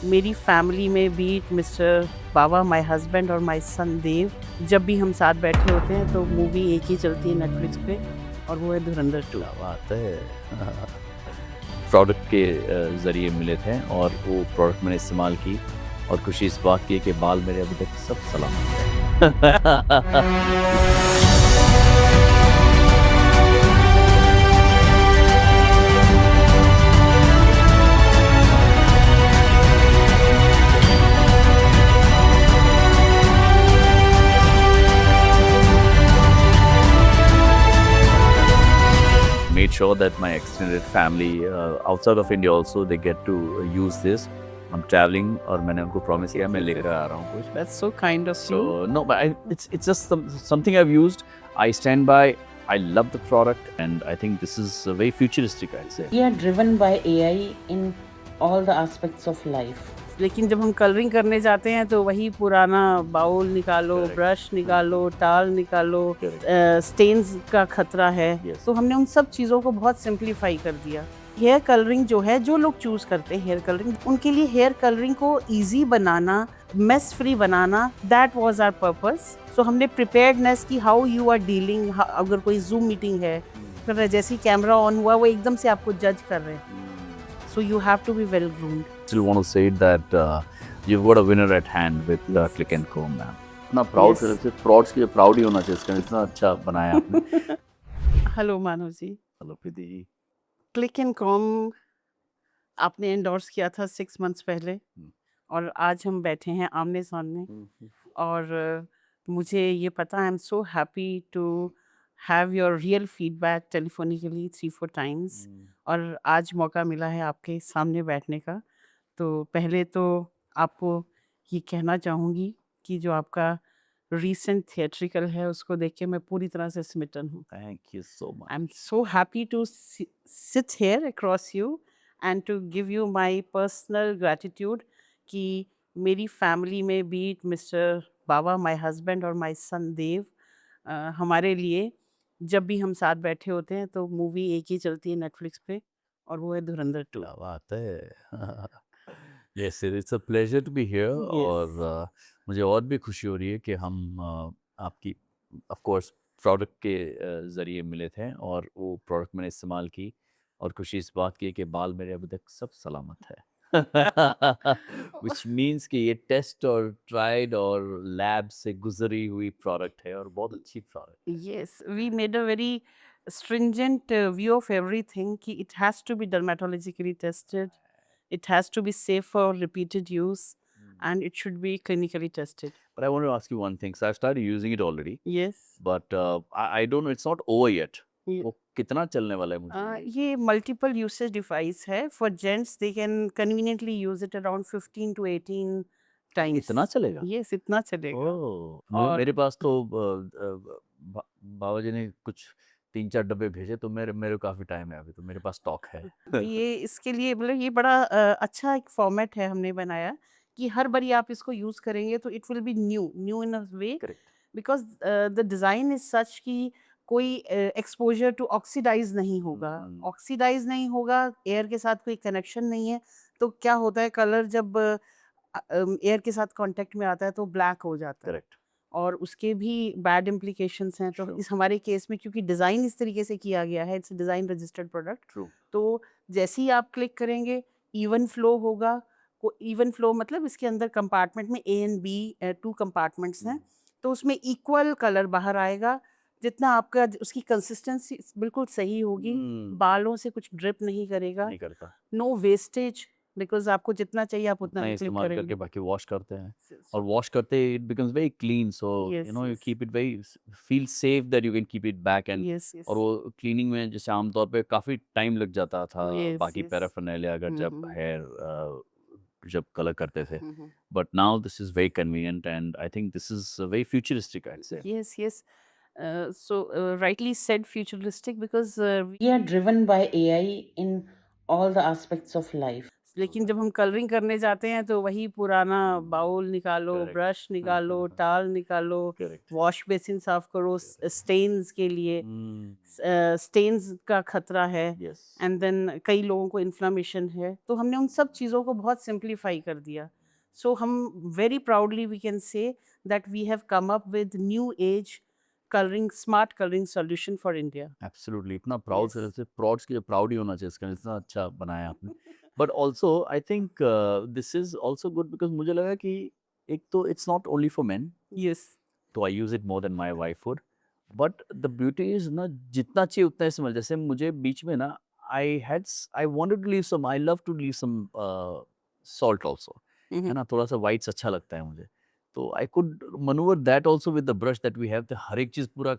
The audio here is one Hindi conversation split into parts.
मेरी फैमिली में बीट मिस्टर बाबा, माय हस्बैंड और माय सन देव, जब भी हम साथ बैठे होते हैं तो मूवी एक ही चलती है नेटफ्लिक्स पे और वो है धुरंधर 2। क्या बात है। प्रोडक्ट के ज़रिए मिले थे और वो प्रोडक्ट मैंने इस्तेमाल की और खुशी इस बात की है कि बाल मेरे अभी तक सब सलामत है। Made sure that my extended family outside of India also they get to use this. I'm traveling और मैंने उनको promise किया मैं लेकर आ रहा हूँ कुछ. That's so kind of you. So no, but it's just something I've used. I stand by. I love the product, and I think this is very futuristic. I'd say. We are driven by AI in all the aspects of life. लेकिन जब हम कलरिंग करने जाते हैं तो वही पुराना बाउल निकालो, Correct. ब्रश निकालो, टाल निकालो, Correct. स्टेन्स का खतरा है। Yes. तो हमने उन सब चीज़ों को बहुत सिंप्लीफाई कर दिया। हेयर कलरिंग जो है, जो लोग चूज करते हैं हेयर कलरिंग, उनके लिए हेयर कलरिंग को इजी बनाना, मेस फ्री बनाना, that was our purpose. So हमने प्रिपेयर्डनेस की हाउ यू आर डीलिंग, अगर कोई जूम मीटिंग है, फिर जैसे ही कैमरा ऑन हुआ वो एकदम से आपको जज कर रहे हैं। So you have to be well groomed. Still want to say that you've got a winner at hand with Click and Co, man. इतना प्राउड Yes. सिर्फ प्राउड के प्राउड ही होना चाहिए इसका, इतना अच्छा बनाया आपने. Hello Manav ji, hello Preeti ji. Click and comb आपने एंडोर्स किया था 6 मंथ्स पहले और आज हम बैठे हैं आमने सामने और मुझे ये पता, I am so happy to have your real feedback telephonically 3-4 times और आज मौका मिला है आपके सामने बैठने का। तो पहले तो आपको ये कहना चाहूँगी कि जो आपका रीसेंट थिएट्रिकल है उसको देख के मैं पूरी तरह से स्मिटन हूँ। Thank you so much. I'm so happy to sit here across you and to give you my personal gratitude कि मेरी फैमिली में बीट मिस्टर बाबा, माय हस्बैंड और माय सन देव, हमारे लिए जब भी हम साथ बैठे होते हैं तो मूवी एक ही चलती है नेटफ्लिक्स पे और वो है धुरंधर 2। क्या बात है. Yes, it's a pleasure to be here. और मुझे और भी खुशी हो रही है कि हम आपकी of course प्रोडक्ट के ज़रिए मिले थे और वो प्रोडक्ट मैंने इस्तेमाल की और खुशी इस बात की है कि बाल मेरे अभी तक सब सलामत है. Which means कि ये टेस्ट और ट्राइड और लैब से गुजरी हुई प्रोडक्ट है और बहुत अच्छी प्रोडक्ट है. Yes, we made a very stringent view of everything. Ki it has to be dermatologically tested, it has to be safe for repeated use, and it should be clinically tested. But I want to ask you one thing. So I've started using it already, Yes. but I don't know. It's not over yet. Ye- वो कितना चलने वाला है मुझे? ये multiple usage device है. For gents, they can conveniently use it around 15 to 18 times. इतना चलेगा? Yes, इतना चलेगा. और- मेरे पास तो बाबा जी ने कुछ 3-4 डब्बे भेजे तो मेरे मेरे को काफ़ी टाइम है अभी, तो मेरे पास स्टॉक है. ये इसके लिए मतलब ये बड़ा अच्छा एक फॉर्मेट है हमने बनाया कि हर बारी आप इसको यूज़ करेंगे तो it will be new in a way, correct. Because the design is such कि कोई एक्सपोजर टू ऑक्सीडाइज नहीं होगा। ऑक्सीडाइज नहीं होगा, एयर के साथ कोई कनेक्शन नहीं है, तो क्या होता है कलर जब एयर के साथ कांटेक्ट में आता है तो ब्लैक हो जाता है करेक्ट. और उसके भी बैड इम्प्लीकेशंस हैं। तो Sure. इस हमारे केस में क्योंकि डिज़ाइन इस तरीके से किया गया है, it's design registered product, true. तो जैसे ही आप क्लिक करेंगे इवन फ्लो होगा। इवन फ्लो मतलब इसके अंदर कंपार्टमेंट में ए एंड बी 2 कंपार्टमेंट्स हैं, तो उसमें इक्वल कलर बाहर आएगा। जितना आपका उसकी कंसिस्टेंसी बिल्कुल सही होगी, बालों से कुछ ड्रिप नहीं करेगा, नहीं करता. नो वेस्टेज, बिकॉज आपको जितना चाहिए आप उतना उतना ही क्लिक इस्तेमाल करके करेंगे। बाकी वॉश करते हैं और वॉश करते it becomes very clean, so Yes, you know you yes. Keep it very feel safe that you can keep it back. And Yes, yes. और वो क्लीनिंग में जैसे आमतौर पे काफ़ी टाइम लग जाता था Yes, बाकी yes. पैराफर्नैलिया अगर जब Mhm. हेयर जब कलर करते थे, Mhm. But now this is very convenient and I think this is very futuristic I say. Yes, yes. So rightly said futuristic because We are driven by AI in all the aspects of life. लेकिन जब हम कलरिंग करने जाते हैं तो वही पुराना बाउल निकालो, Correct. ब्रश निकालो, टाल निकालो, Correct. वॉश बेसिन साफ करो स्टेन्स के लिए, स्टेन्स का खतरा है, Yes. एंड देन कई लोगों को इन्फ्लामेशन है, तो हमने उन सब चीज़ों को बहुत सिंप्लीफाई कर दिया. सो हम very proudly we can say that we have come up with new age colouring, smart colouring solution for India. Absolutely, इतना प्राउड Yes. से प्रॉड्स की प्राउड ही होना चाहिए इसका, इतना अच्छा बनाया आपने. But also I think this is also good because मुझे लगा कि एक तो it's not only for men, Yes. तो I use it more than my wife would. But the beauty is ना, जितना चाहिए उतना इस्तेमाल. जैसे मुझे बीच में ना I wanted to leave some, I love to leave some salt also, है ना, थोड़ा सा वाइट्स अच्छा लगता है मुझे. तो I could manoeuvre that also with the brush that we have, हर एक चीज पूरा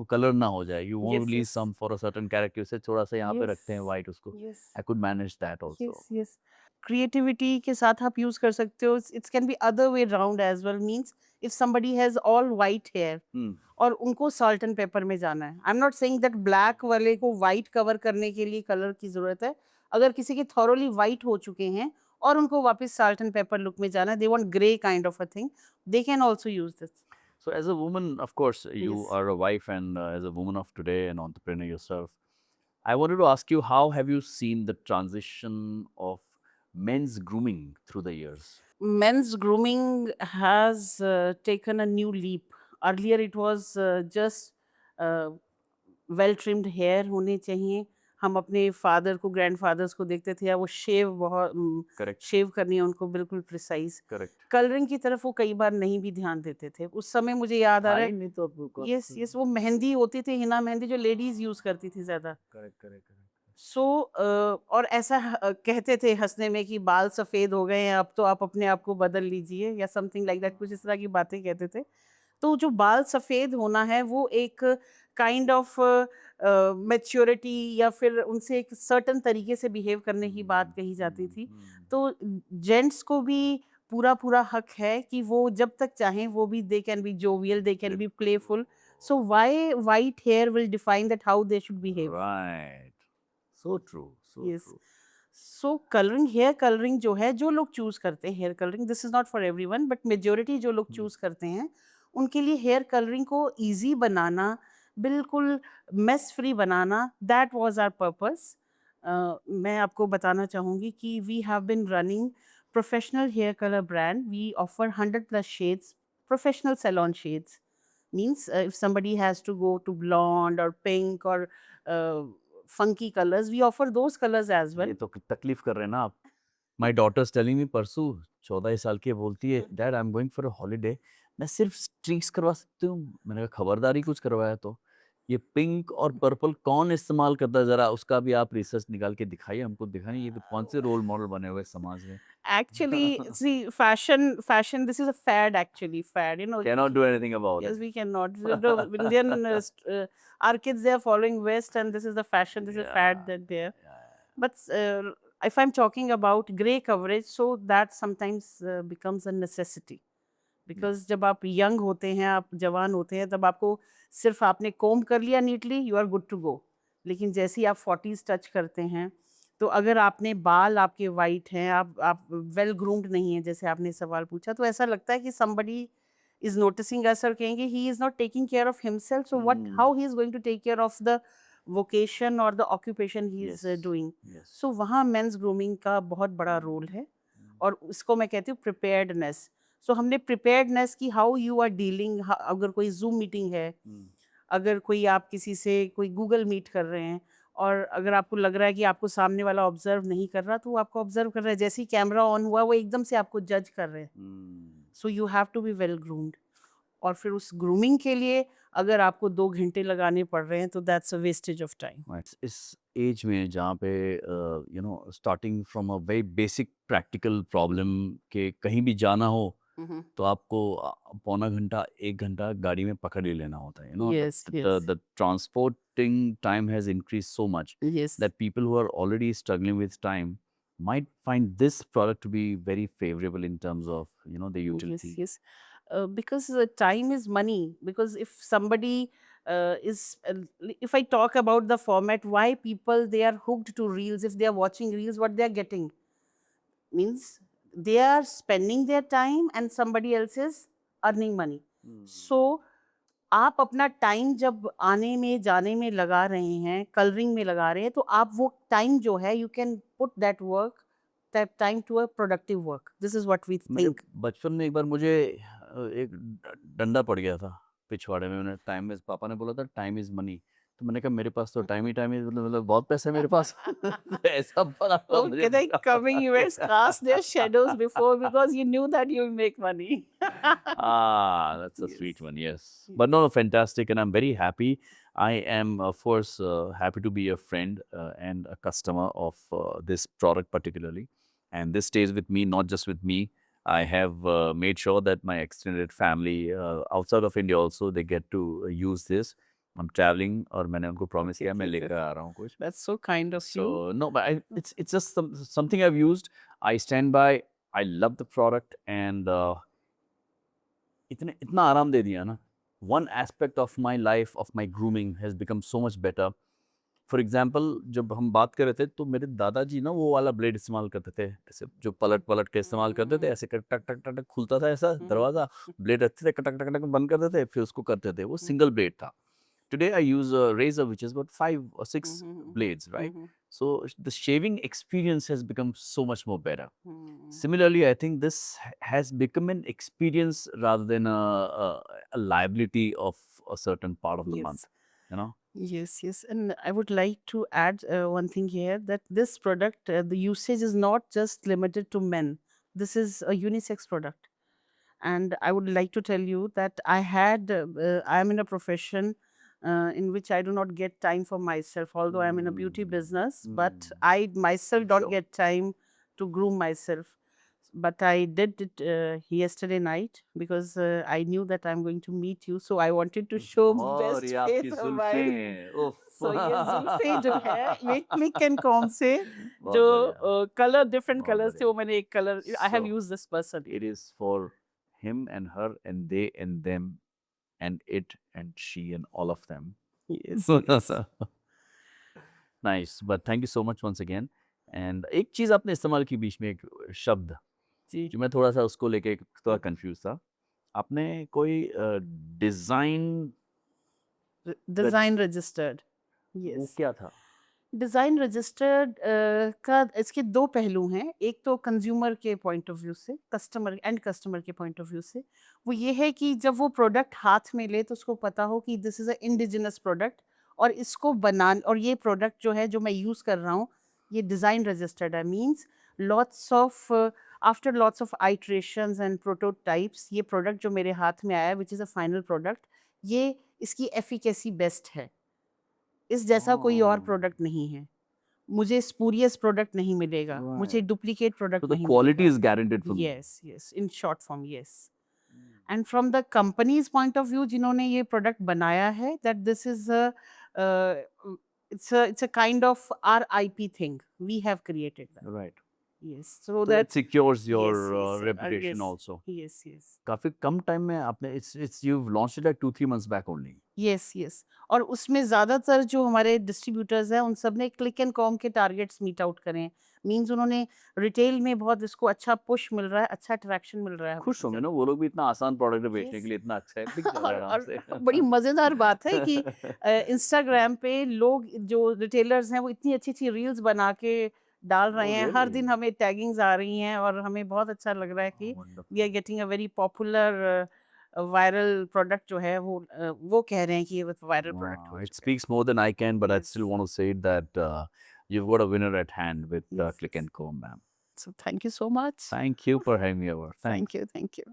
कलर ना हो जाए. You want to Yes, leave yes. Some for a certain character, से थोड़ा सा यहाँ पे रखते हैं Yes. वाइट, उसको Yes. I could manage that also. Yes, yes. Creativity के साथ आप यूज कर सकते हो. It's can be other way round as well. Means if somebody has all white hair और उनको सॉल्ट एंड पेपर में जाना है, I am not saying that black वाले को वाइट कवर करने के लिए कलर की जरूरत है. अगर किसी के थॉरोली वाइट हो चुके हैं और उनको वापस सॉल्ट एंड पेपर लुक में जाना है, they want grey kind of a thing, they can also use this. So, as a woman, of course, you Yes. are a wife, and as a woman of today, an entrepreneur yourself, I wanted to ask you, how have you seen the transition of men's grooming through the years? Men's grooming has taken a new leap. Earlier it was just well trimmed hair होने चाहिए. हम अपने फादर को, ग्रैंडफादर्स को देखते थे, या वो शेव बहुत Correct. शेव करनी है उनको बिल्कुल प्रिसाइज. Correct. कलरिंग की तरफ वो कई बार नहीं भी ध्यान देते थे. उस समय मुझे याद आ रहा है, नहीं तो आपको यस यस, वो मेहंदी होती थी, हिना मेहंदी, जो लेडीज यूज करती थी ज्यादा. Correct correct correct. सो और ऐसा कहते थे हंसने में कि बाल सफ़ेद हो गए हैं, अब तो आप अपने आप को बदल लीजिए, या समथिंग लाइक दैट, कुछ इस तरह की बातें कहते थे. तो जो बाल सफ़ेद होना है वो एक काइंड ऑफ मैच्योरिटी, या फिर उनसे एक सर्टन तरीके से बिहेव करने की बात कही जाती थी. तो जेंट्स को भी पूरा पूरा हक है कि वो जब तक चाहें वो भी, they can be jovial, they can be playful. So why white hair will define that how they should behave. Right. So true. So Yes. true. So colouring, hair colouring जो है, जो लोग चूज करते हैं hair colouring, this is not for everyone, but majority जो लोग चूज करते हैं, उनके लिए हेयर कलरिंग को इजी बनाना, बिल्कुल मेस फ्री बनाना, दैट वाज आवर पर्पस. मैं आपको बताना चाहूँगी कि we have been running professional hair colour brand. We offer 100+ shades, professional salon shades. Means if somebody has to go to blonde or pink or funky colors, we offer those colors as well. ये तो तकलीफ कर रहे हैं ना आप. माई डॉटर्स टेलिंग मी परसों, 14 साल की है, बोलती है dad I am going for a holiday, मैं सिर्फ स्ट्रीक्स करवा सकती हूँ. मैंने कहा खबरदारी कुछ करवाया तो. ये पिंक और पर्पल कौन इस्तेमाल करता है, जरा उसका भी आप रिसर्च निकाल के दिखाइए हमको. दिखाइए ये तो कौन से रोल मॉडल बने हुए समाज में. Actually, see, fashion, this is a fad, actually, fad, you know. Cannot do anything about Yes, it. we cannot. The Indian, our kids, they are following West, and this is the fashion, this is a fad that they are. But if I'm talking about gray coverage, so that sometimes becomes a necessity. Because जब आप यंग होते हैं, आप जवान होते हैं, तब आपको सिर्फ आपने कोम कर लिया neatly, you are good to go. लेकिन जैसे ही आप 40s टच करते हैं, तो अगर आपने बाल आपके वाइट हैं, आप वेल ग्रूम्ड नहीं है, जैसे आपने सवाल पूछा, तो ऐसा लगता है कि somebody is noticing us और कहेंगे he is not taking care of himself, so what, how he is going to take care of the vocation or the occupation he is doing. So वहाँ men's grooming का बहुत बड़ा रोल है, और उसको मैं कहती हूँ preparedness. So हमने preparedness की, how you are dealing, अगर कोई Zoom मीटिंग है, अगर कोई आप किसी से कोई गूगल मीट कर रहे हैं, और अगर आपको लग रहा है कि आपको सामने वाला ऑब्जर्व नहीं कर रहा, तो वो आपको ऑब्जर्व कर रहा है. जैसे ही कैमरा ऑन हुआ, वो एकदम से आपको जज कर रहे हैं. So you have to be well groomed. और फिर उस ग्रूमिंग के लिए अगर आपको 2 घंटे लगाने पड़ रहे हैं, तो that's a wastage of time. इस एज में जहाँ पे you know starting from a very basic practical problem के कहीं भी जाना हो, तो आपको पौना घंटा 1 घंटा गाड़ी में पकड़ ही लेना होता है. You know Yes, yes. the transporting time has increased so much Yes. that people who are already struggling with time might find this product to be very favorable in terms of, you know, the utility. Yes, yes. Because time is money. Because if somebody if I talk about the format, why people, they are hooked to reels, if they are watching reels, what they are getting? means they are spending their time and somebody else is earning money. So आप अपना टाइम जब आने में जाने में लगा रहे हैं, कलरिंग में लगा रहे हैं, तो आप वो टाइम जो है you can put that work, that time to a productive work. This is what we मेरे थिंक. बचपन में एक बार मुझे एक डंडा पड़ गया था पिछवाड़े में. मैंने टाइम, पापा ने बोला था टाइम इज मनी. तो मैंने कहा मेरे पास तो टाइम ही मतलब बहुत पैसे है मेरे पास. तो ऐसा बना था मुझे. Okay, like coming years cast their shadows before because you knew that you'll make money. That's a Yes. sweet one. Yes, Yes. but no, fantastic, and I'm very happy. I am, of course, happy to be a friend and a customer of this product particularly, and this stays with me, not just with me. I have made sure that my extended family outside of India also they get to use this. I'm traveling, और मैंने उनको promise Okay, किया मैं yes, लेकर yes. आ रहा हूँ कुछ. That's so kind of you. So no, but it's just something I've used. I stand by. I love the product, and इतना आराम दे दिया ना. One aspect of my life, of my grooming, has become so much better. For example, जब हम बात कर रहे थे तो मेरे दादाजी ना वो वाला ब्लेड इस्तेमाल करते थे, ऐसे जो पलट पलट के इस्तेमाल करते थे, ऐसे कर टक टक टक टक खुलता था ऐसा दरवाजा, ब्लेड रखते थे, टक टक टक बंद कर देते, फिर उसको करते थे. वो सिंगल ब्लेड था. Today I use a razor which is about 5 or 6 blades, right? So the shaving experience has become so much more better. Similarly, I think this has become an experience rather than a liability of a certain part of the Yes. month, you know? Yes, yes. And I would like to add one thing here that this product, the usage is not just limited to men. This is a unisex product. And I would like to tell you that I am in a profession in which I do not get time for myself, although I'm in a beauty business, but I myself don't Sure. get time to groom myself. But I did it yesterday night because I knew that I'm going to meet you, so I wanted to show और best ये आपकी face of mine. जुल्फें, उफ. So ये जुल्फे जो है ये क्लिक एंड कॉम से बहुत जो बढ़िया, कलर डिफरेंट बहुत कलर्स थे बढ़िया. वो मैंने एक colour I have So, used this person. it is for him and her and they and them and it and she and all of them. Yes. Nice, but thank you so much once again. And एक चीज आपने इस्तेमाल की बीच में, एक शब्द जी. जो मैं थोड़ा सा उसको लेके थोड़ा कंफ्यूज था. आपने कोई डिजाइन, डिजाइन रजिस्टर्ड. वो यस. क्या था? डिज़ाइन रजिस्टर्ड का इसके दो पहलू हैं. एक तो कंज्यूमर के पॉइंट ऑफ व्यू से, कस्टमर के पॉइंट ऑफ व्यू से. वो ये है कि जब वो प्रोडक्ट हाथ में ले तो उसको पता हो कि this is a indigenous product, और इसको और ये प्रोडक्ट जो है जो मैं यूज़ कर रहा हूँ ये डिज़ाइन रजिस्टर्ड है. Means lots of after lots of iterations and prototypes ये प्रोडक्ट जो मेरे हाथ में आया है which is a final product, ये इसकी एफिकेसी बेस्ट है. इस जैसा कोई और Oh. प्रोडक्ट नहीं है. मुझे स्पूरियस प्रोडक्ट नहीं मिलेगा, मुझे Right. Duplicate So product the नहीं quality मिलेगा. is guaranteed for me. Yes yes, in short form yes. And from the companies point of view जिन्होंने ये प्रोडक्ट बनाया है, that this is it's a kind of our IP thing we have created that. Right. Yes, so So that it secures your yes yes reputation yes also. yes yes काफी कम टाइम में आपने it's you've launched it like 2-3 months back only. Yes yes. और उसमें ज़्यादातर जो हमारे डिस्ट्रीब्यूटर्स हैं उन सब ने क्लिक एंड कॉम के टारगेट्स मीट आउट करें. मींस उन्होंने रिटेल में बहुत इसको अच्छा पुश मिल रहा है, अच्छा अट्रैक्शन मिल रहा है. खुश होंगे ना वो लोग भी, इतना आसान प्रोडक्ट बेचने Yes. के लिए इतना अच्छा है, बिक जा रहा है और आराम से. बड़ी मज़ेदार बात है कि इंस्टाग्राम पे लोग जो रिटेलर्स हैं वो इतनी अच्छी रील्स बना के डाल रहे Oh, हैं. हर really? दिन हमें टैगिंग्स आ रही हैं और हमें बहुत अच्छा लग रहा है कि Wonderful. We are getting a very popular viral product जो है वो कह रहे हैं कि ये वायरल प्रोडक्ट Wow, हो it चुका है. speaks more than I can, but I Yes. still want to say that you've got a winner at hand with Yes, Click yes. and Co, ma'am. So thank you so much. Thank you for having me over. Thanks. Thank you.